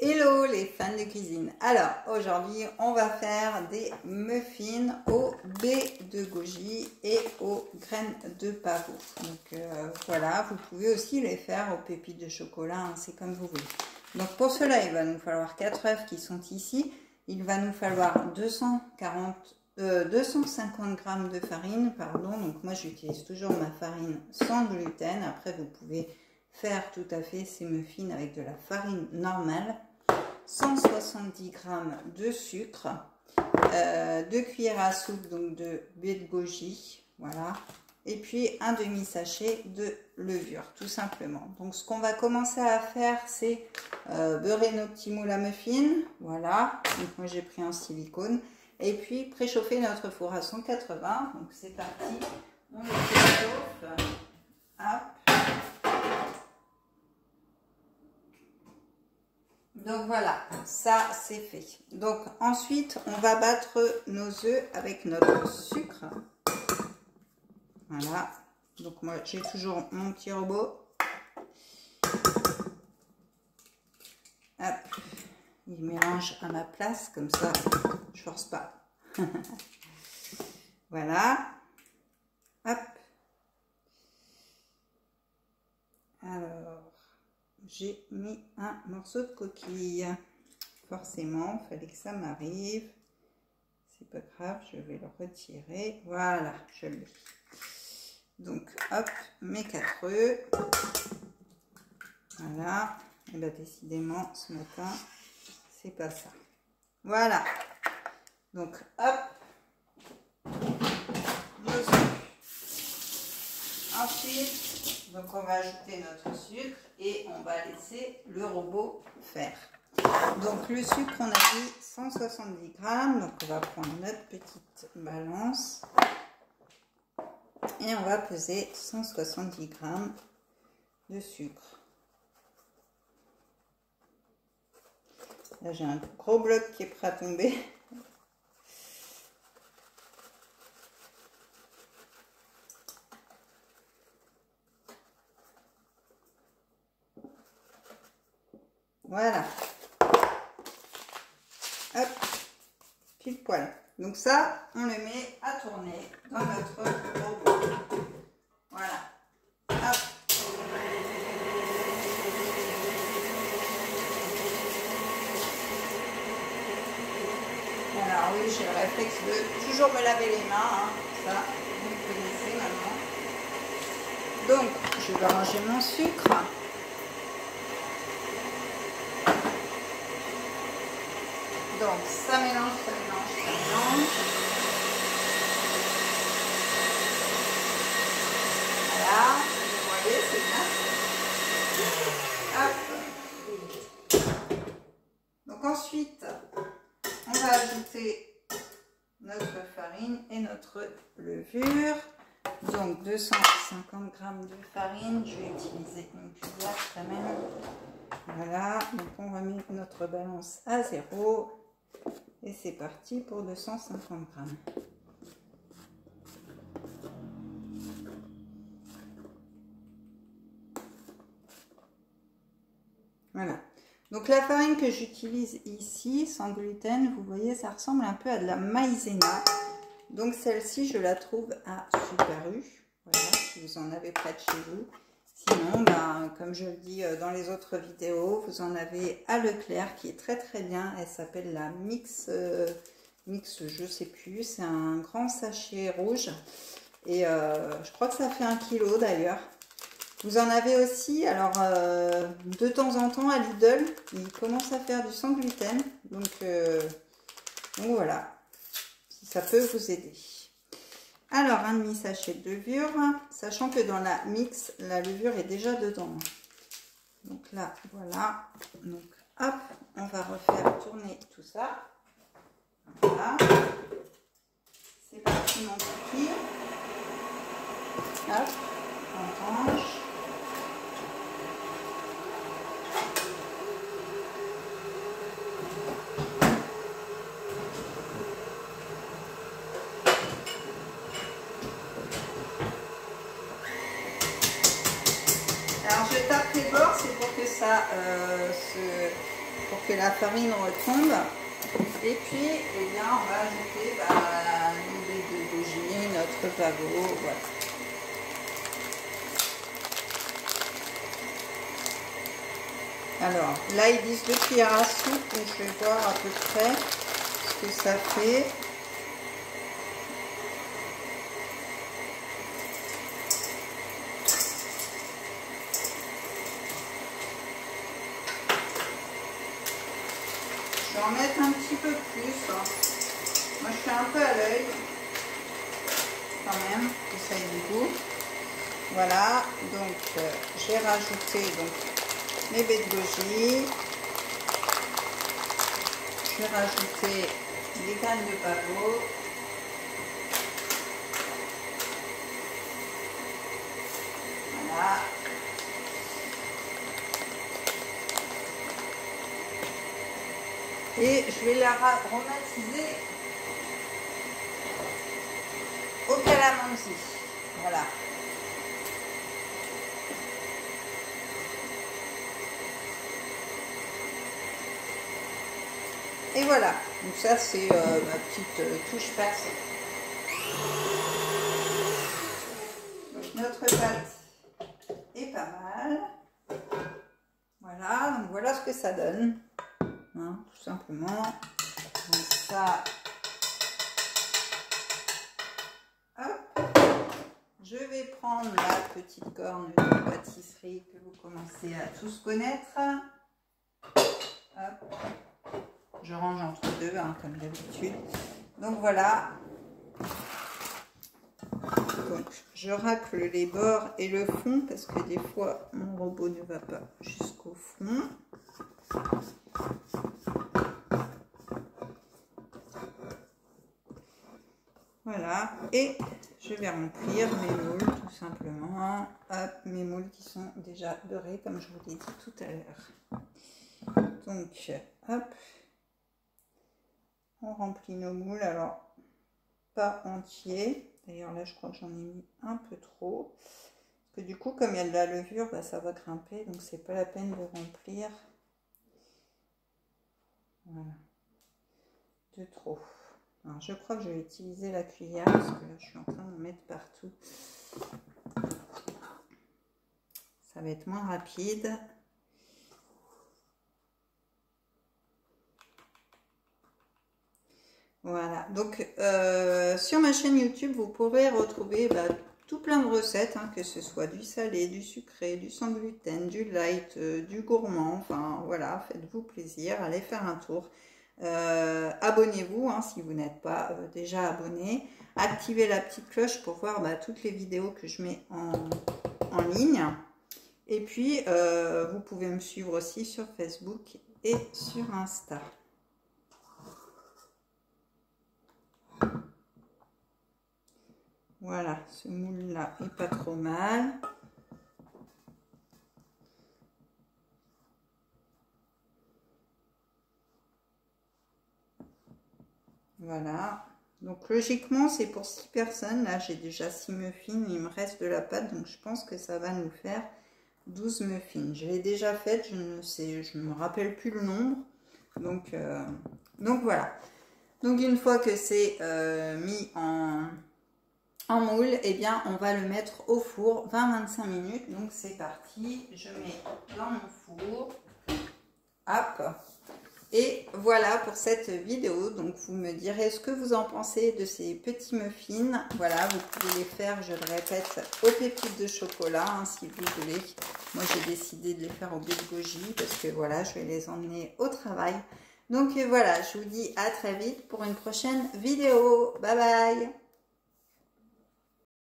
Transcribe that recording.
Hello les fans de cuisine. Alors aujourd'hui on va faire des muffins aux baies de goji et aux graines de pavot. Donc voilà, vous pouvez aussi les faire aux pépites de chocolat, hein, c'est comme vous voulez. Donc pour cela il va nous falloir 4 œufs qui sont ici. Il va nous falloir 250 g de farine, pardon. Donc moi j'utilise toujours ma farine sans gluten. Après vous pouvez faire tout à fait ces muffins avec de la farine normale. 170 g de sucre, 2 cuillères à soupe donc de baies de goji, voilà, et puis un demi sachet de levure, tout simplement. Donc ce qu'on va commencer à faire, c'est beurrer nos petits moules à muffins, voilà. Donc moi j'ai pris en silicone, et puis préchauffer notre four à 180. Donc c'est parti, on le préchauffe. Hop. Donc voilà, ça c'est fait. Donc ensuite, on va battre nos œufs avec notre sucre. Voilà. Donc moi, j'ai toujours mon petit robot. Hop. Il mélange à ma place, comme ça, je force pas. Voilà. Hop. Alors, j'ai mis un morceau de coquille. Forcément, il fallait que ça m'arrive. C'est pas grave, je vais le retirer. Voilà, je l'ai. Donc, hop, mes 4 œufs. Voilà. Et là, décidément, ce matin, c'est pas ça. Voilà. Donc, hop. Nos œufs. Ensuite, donc on va ajouter notre sucre et on va laisser le robot faire. Donc le sucre, on a dit 170 g. Donc on va prendre notre petite balance et on va peser 170 g de sucre. Là j'ai un gros bloc qui est prêt à tomber. Voilà. Hop. Pile poil. Donc ça, on le met à tourner dans notre robot. Voilà. Hop. Alors oui, j'ai le réflexe de toujours me laver les mains. Hein. Ça, vous le connaissez maintenant. Donc, je vais ranger mon sucre. Donc ça mélange, ça mélange, ça mélange. Voilà, vous voyez, c'est bien. Hop. Donc ensuite, on va ajouter notre farine et notre levure. Donc 250 g de farine, je vais utiliser une cuillère quand même. Voilà, donc on va mettre notre balance à 0. Et c'est parti pour 250 g. Voilà. Donc la farine que j'utilise ici, sans gluten, vous voyez, ça ressemble un peu à de la maïzena. Donc celle-ci, je la trouve à Super U. Voilà, si vous en avez près de chez vous. Sinon, ben, comme je le dis dans les autres vidéos, vous en avez à Leclerc qui est très très bien. Elle s'appelle la Mix, je sais plus. C'est un grand sachet rouge. Et je crois que ça fait 1 kg d'ailleurs. Vous en avez aussi, alors de temps en temps à Lidl, ils commencent à faire du sans gluten. Donc voilà, si ça peut vous aider. Alors, un demi sachet de levure, sachant que dans la mix, la levure est déjà dedans. Donc là, voilà. Donc, hop, on va refaire tourner tout ça. Voilà. C'est parti, mon petit. Hop, on range. Alors je tape les bords, c'est pour que ça que la farine retombe. Et puis, eh bien, on va ajouter nos baies de goji, notre pavot, voilà. Alors, là, ils disent 2 cuillères à soupe, et je vais voir à peu près ce que ça fait. Je vais en mettre un petit peu plus. Hein. Moi, je fais un peu à l'œil, quand même, que ça ait du goût. Voilà, donc j'ai rajouté mes baies de goji. Je vais rajouter des graines de pavot. Voilà. Et je vais la aromatiser au calamansi. Voilà. Et voilà. Donc ça, c'est ma petite touche perso. Donc notre pâte est pas mal. Voilà. Donc voilà ce que ça donne. Hein, tout simplement. Donc ça, hop, je vais prendre la petite corne de pâtisserie que vous commencez à tous connaître. Hop, je range entre deux, hein, comme d'habitude. Donc voilà. Donc je racle les bords et le fond parce que des fois mon robot ne va pas jusqu'au fond. Voilà, et je vais remplir mes moules tout simplement. Hop, mes moules qui sont déjà beurrés comme je vous l'ai dit tout à l'heure. Donc, hop, on remplit nos moules. Alors, pas entiers. D'ailleurs, là, je crois que j'en ai mis un peu trop. Parce que du coup, comme il y a de la levure, ça va grimper. Donc, c'est pas la peine de remplir. Voilà. De trop. Alors, je crois que je vais utiliser la cuillère parce que là, je suis en train d'en mettre partout. Ça va être moins rapide. Voilà. Donc, sur ma chaîne YouTube, vous pourrez retrouver tout plein de recettes, hein, que ce soit du salé, du sucré, du sans gluten, du light, du gourmand. Enfin, voilà, faites-vous plaisir, allez faire un tour. Abonnez-vous hein, si vous n'êtes pas déjà abonné, activez la petite cloche pour voir toutes les vidéos que je mets en ligne, et puis vous pouvez me suivre aussi sur Facebook et sur Insta. Voilà, ce moule là est pas trop mal. Voilà, donc logiquement c'est pour 6 personnes, là j'ai déjà 6 muffins, il me reste de la pâte, donc je pense que ça va nous faire 12 muffins. Je l'ai déjà faite, je ne me rappelle plus le nombre, donc voilà. Donc une fois que c'est mis en moule, eh bien on va le mettre au four 20-25 minutes, donc c'est parti, je mets dans mon four, hop. Et voilà pour cette vidéo, donc vous me direz ce que vous en pensez de ces petits muffins. Voilà, vous pouvez les faire, je le répète, aux pépites de chocolat, hein, si vous voulez. Moi j'ai décidé de les faire au baies de goji parce que voilà, je vais les emmener au travail. Donc voilà, je vous dis à très vite pour une prochaine vidéo. Bye bye!